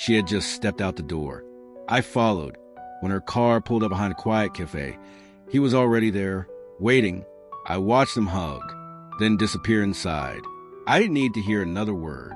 She had just stepped out the door. I followed. When her car pulled up behind a quiet cafe, he was already there, waiting. I watched them hug, then disappear inside. I didn't need to hear another word.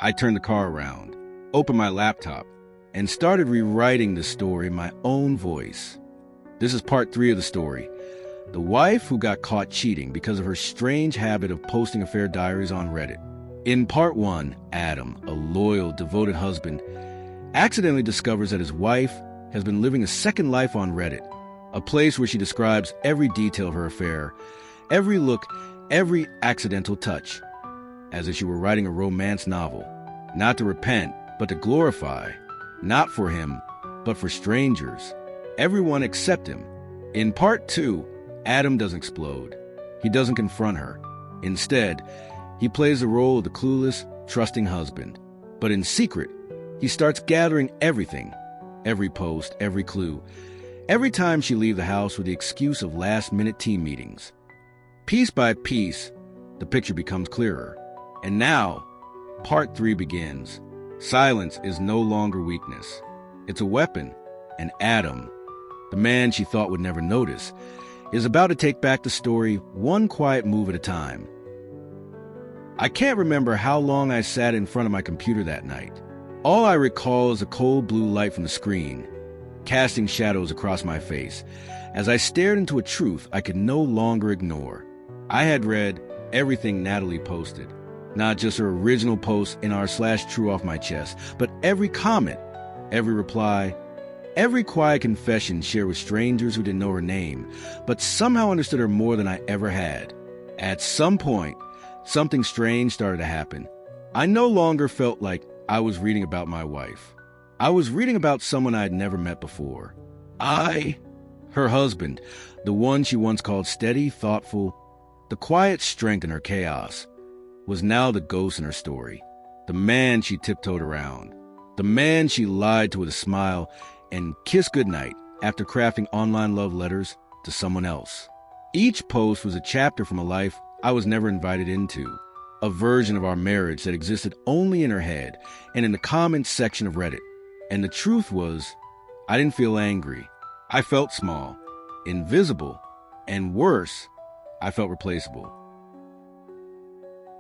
I turned the car around, opened my laptop, and started rewriting the story in my own voice. This is part 3 of the story. The wife who got caught cheating because of her strange habit of posting affair diaries on Reddit. In part 1, Adam, a loyal, devoted husband, accidentally discovers that his wife has been living a second life on Reddit, a place where she describes every detail of her affair, every look, every accidental touch, as if she were writing a romance novel, not to repent, but to glorify, not for him, but for strangers, everyone except him. In part 2, Adam doesn't explode. He doesn't confront her. Instead, he plays the role of the clueless, trusting husband. But in secret, he starts gathering everything, every post, every clue, every time she leaves the house with the excuse of last-minute team meetings. Piece by piece, the picture becomes clearer. And now, part 3 begins. Silence is no longer weakness. It's a weapon. And Adam, the man she thought would never notice, is about to take back the story one quiet move at a time. I can't remember how long I sat in front of my computer that night. All I recall is a cold blue light from the screen, casting shadows across my face, as I stared into a truth I could no longer ignore. I had read everything Natalie posted, not just her original post in r/true off my chest, but every comment, every reply, every quiet confession shared with strangers who didn't know her name, but somehow understood her more than I ever had. At some point, something strange started to happen. I no longer felt like I was reading about my wife. I was reading about someone I had never met before. Her husband, the one she once called steady, thoughtful, the quiet strength in her chaos, was now the ghost in her story. The man she tiptoed around. The man she lied to with a smile and kissed goodnight after crafting online love letters to someone else. Each post was a chapter from a life I was never invited into, a version of our marriage that existed only in her head and in the comments section of Reddit. And the truth was, I didn't feel angry. I felt small, invisible, and worse, I felt replaceable.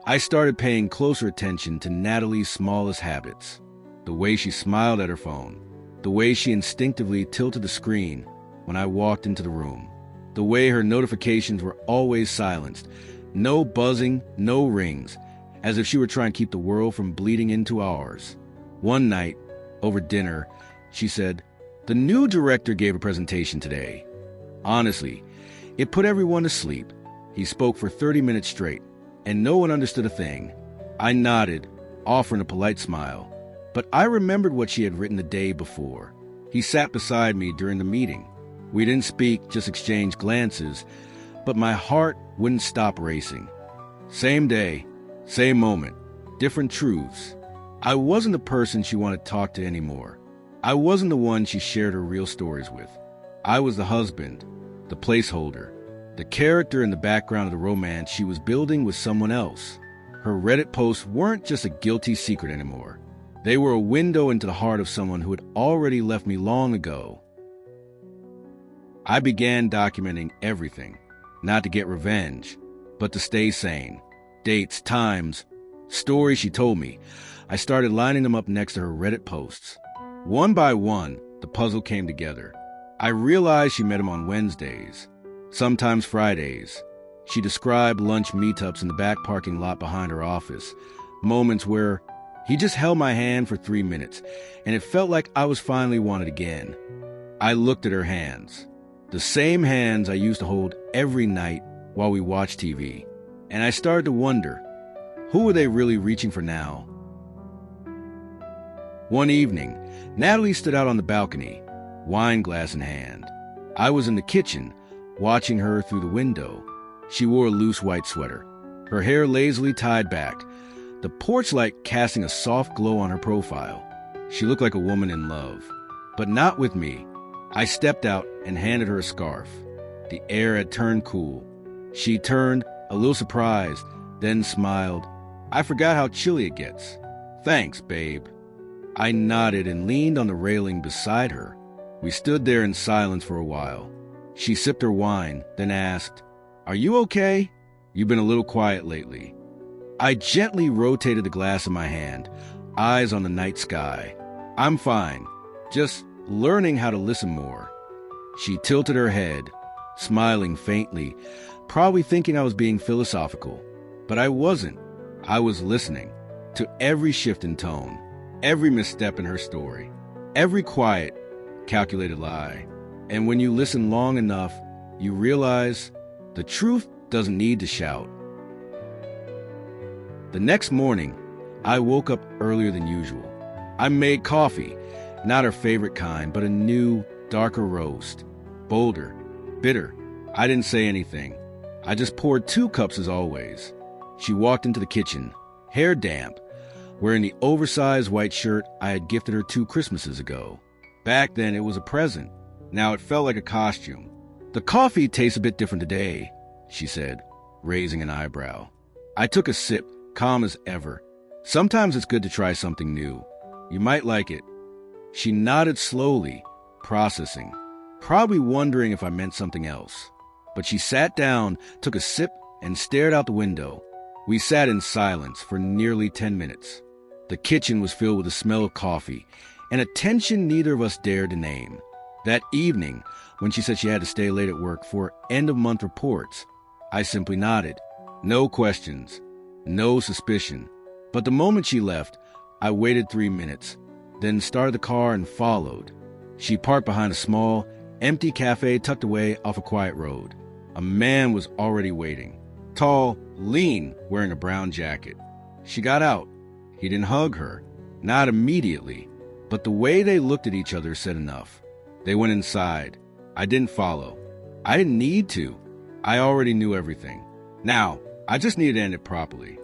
I started paying closer attention to Natalie's smallest habits, the way she smiled at her phone, the way she instinctively tilted the screen when I walked into the room, the way her notifications were always silenced, no buzzing, no rings, as if she were trying to keep the world from bleeding into ours. One night, over dinner, she said, "The new director gave a presentation today. Honestly, it put everyone to sleep. He spoke for 30 minutes straight, and no one understood a thing." I nodded, offering a polite smile, but I remembered what she had written the day before. He sat beside me during the meeting. We didn't speak, just exchanged glances, but my heart wouldn't stop racing. Same day, same moment, different truths. I wasn't the person she wanted to talk to anymore. I wasn't the one she shared her real stories with. I was the husband, the placeholder, the character in the background of the romance she was building with someone else. Her Reddit posts weren't just a guilty secret anymore. They were a window into the heart of someone who had already left me long ago. I began documenting everything, not to get revenge, but to stay sane. Dates, times, stories she told me. I started lining them up next to her Reddit posts. One by one, the puzzle came together. I realized she met him on Wednesdays, sometimes Fridays. She described lunch meetups in the back parking lot behind her office, moments where he just held my hand for 3 minutes, and it felt like I was finally wanted again. I looked at her hands, the same hands I used to hold every night while we watched TV, and I started to wonder, who were they really reaching for now? One evening, Natalie stood out on the balcony, wine glass in hand. I was in the kitchen, watching her through the window. She wore a loose white sweater, her hair lazily tied back, the porch light casting a soft glow on her profile. She looked like a woman in love, but not with me. I stepped out and handed her a scarf. The air had turned cool. She turned, a little surprised, then smiled. "I forgot how chilly it gets. Thanks, babe." I nodded and leaned on the railing beside her. We stood there in silence for a while. She sipped her wine, then asked, "Are you okay? You've been a little quiet lately." I gently rotated the glass in my hand, eyes on the night sky. "I'm fine, just learning how to listen more." She tilted her head, smiling faintly, probably thinking I was being philosophical. But I wasn't. I was listening to every shift in tone, every misstep in her story, every quiet, calculated lie. And when you listen long enough, you realize the truth doesn't need to shout. The next morning, I woke up earlier than usual. I made coffee, not her favorite kind, but a new, darker roast. Bolder, bitter. I didn't say anything. I just poured 2 cups as always. She walked into the kitchen, hair damp, wearing the oversized white shirt I had gifted her 2 Christmases ago. Back then, it was a present. Now it felt like a costume. "The coffee tastes a bit different today," she said, raising an eyebrow. I took a sip, calm as ever. "Sometimes it's good to try something new. You might like it." She nodded slowly, processing, probably wondering if I meant something else. But she sat down, took a sip, and stared out the window. We sat in silence for nearly 10 minutes. The kitchen was filled with the smell of coffee and a tension neither of us dared to name. That evening, when she said she had to stay late at work for end-of-month reports, I simply nodded. No questions, no suspicion. But the moment she left, I waited 3 minutes, then started the car and followed. She parked behind a small, empty cafe tucked away off a quiet road. A man was already waiting. Tall, lean, wearing a brown jacket. She got out. He didn't hug her. Not immediately. But the way they looked at each other said enough. They went inside. I didn't follow. I didn't need to. I already knew everything. Now, I just needed to end it properly.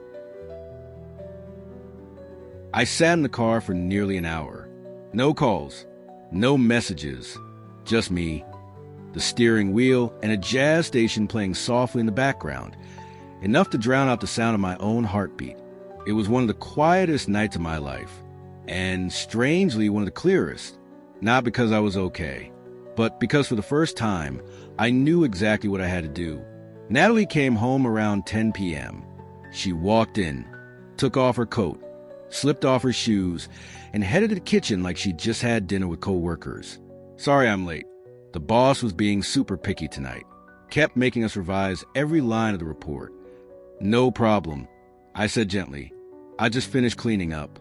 I sat in the car for nearly an hour. No calls. No messages. Just me, the steering wheel, and a jazz station playing softly in the background, enough to drown out the sound of my own heartbeat. It was one of the quietest nights of my life, and strangely one of the clearest, not because I was okay, but because for the first time, I knew exactly what I had to do. Natalie came home around 10 p.m. She walked in, took off her coat, slipped off her shoes, and headed to the kitchen like she'd just had dinner with co-workers. "Sorry I'm late. The boss was being super picky tonight. Kept making us revise every line of the report." "No problem," I said gently. "I just finished cleaning up."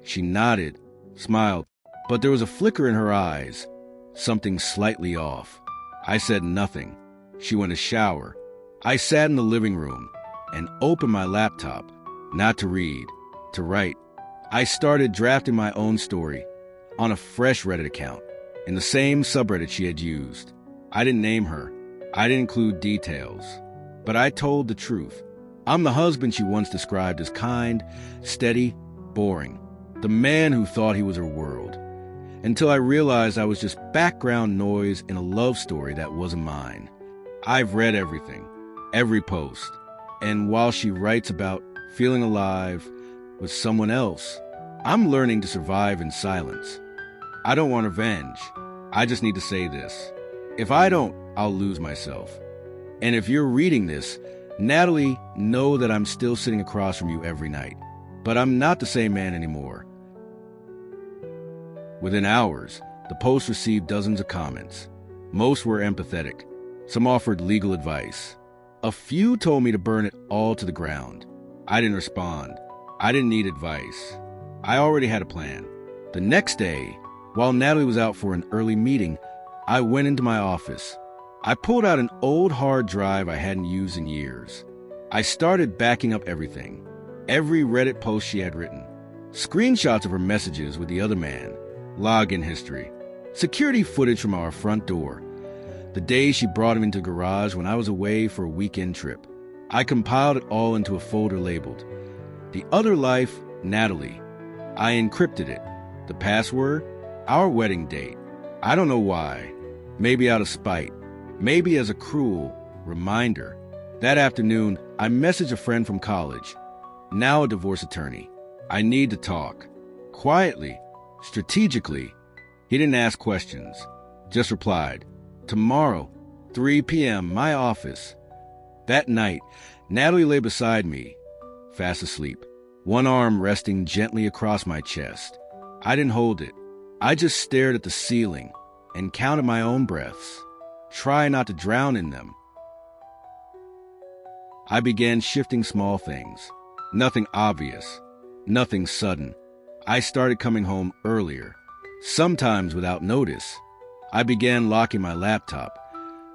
She nodded, smiled, but there was a flicker in her eyes, something slightly off. I said nothing. She went to shower. I sat in the living room and opened my laptop, not to read, to write. I started drafting my own story on a fresh Reddit account, in the same subreddit she had used. I didn't name her. I didn't include details. But I told the truth. I'm the husband she once described as kind, steady, boring. The man who thought he was her world. Until I realized I was just background noise in a love story that wasn't mine. I've read everything, every post. And while she writes about feeling alive with someone else, I'm learning to survive in silence. I don't want revenge. I just need to say this. If I don't, I'll lose myself. And if you're reading this, Natalie, know that I'm still sitting across from you every night. But I'm not the same man anymore. Within hours, the post received dozens of comments. Most were empathetic. Some offered legal advice. A few told me to burn it all to the ground. I didn't respond. I didn't need advice. I already had a plan. The next day, while Natalie was out for an early meeting, I went into my office. I pulled out an old hard drive I hadn't used in years. I started backing up everything. Every Reddit post she had written. Screenshots of her messages with the other man. Login history. Security footage from our front door. The day she brought him into the garage when I was away for a weekend trip. I compiled it all into a folder labeled The Other Life, Natalie. I encrypted it. The password? Our wedding date. I don't know why. Maybe out of spite. Maybe as a cruel reminder. That afternoon, I messaged a friend from college, now a divorce attorney. I need to talk. Quietly, Strategically, he didn't ask questions, just replied, "Tomorrow, 3 p.m., my office." That night, Natalie lay beside me, fast asleep, one arm resting gently across my chest. I didn't hold it. I just stared at the ceiling and counted my own breaths, trying not to drown in them. I began shifting small things. Nothing obvious, nothing sudden. I started coming home earlier, sometimes without notice. I began locking my laptop,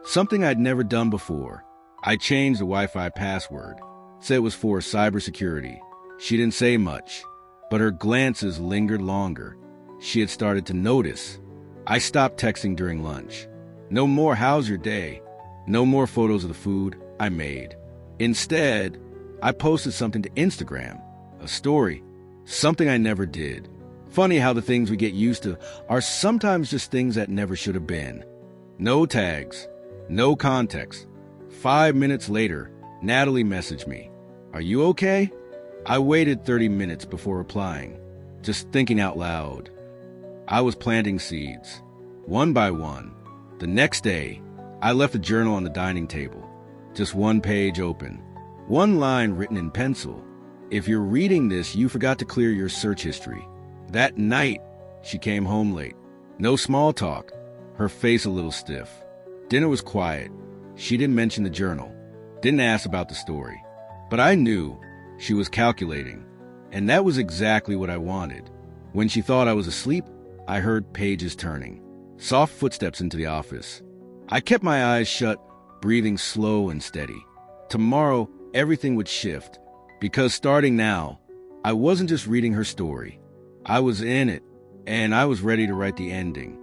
something I'd never done before. I changed the Wi-Fi password, said it was for cybersecurity. She didn't say much, but her glances lingered longer. She had started to notice. I stopped texting during lunch. No more "how's your day?" No more photos of the food I made. Instead, I posted something to Instagram, a story, something I never did. Funny how the things we get used to are sometimes just things that never should have been. No tags, no context. 5 minutes later, Natalie messaged me, "Are you okay?" I waited 30 minutes before replying, just thinking out loud. I was planting seeds, one by one. The next day, I left a journal on the dining table, just one page open, one line written in pencil. "If you're reading this, you forgot to clear your search history." That night, she came home late. No small talk, her face a little stiff. Dinner was quiet. She didn't mention the journal, didn't ask about the story. But I knew she was calculating, and that was exactly what I wanted. When she thought I was asleep, I heard pages turning, soft footsteps into the office. I kept my eyes shut, breathing slow and steady. Tomorrow, everything would shift, because starting now, I wasn't just reading her story. I was in it, and I was ready to write the ending.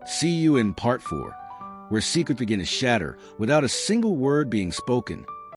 See you in part 4, where secrets begin to shatter without a single word being spoken.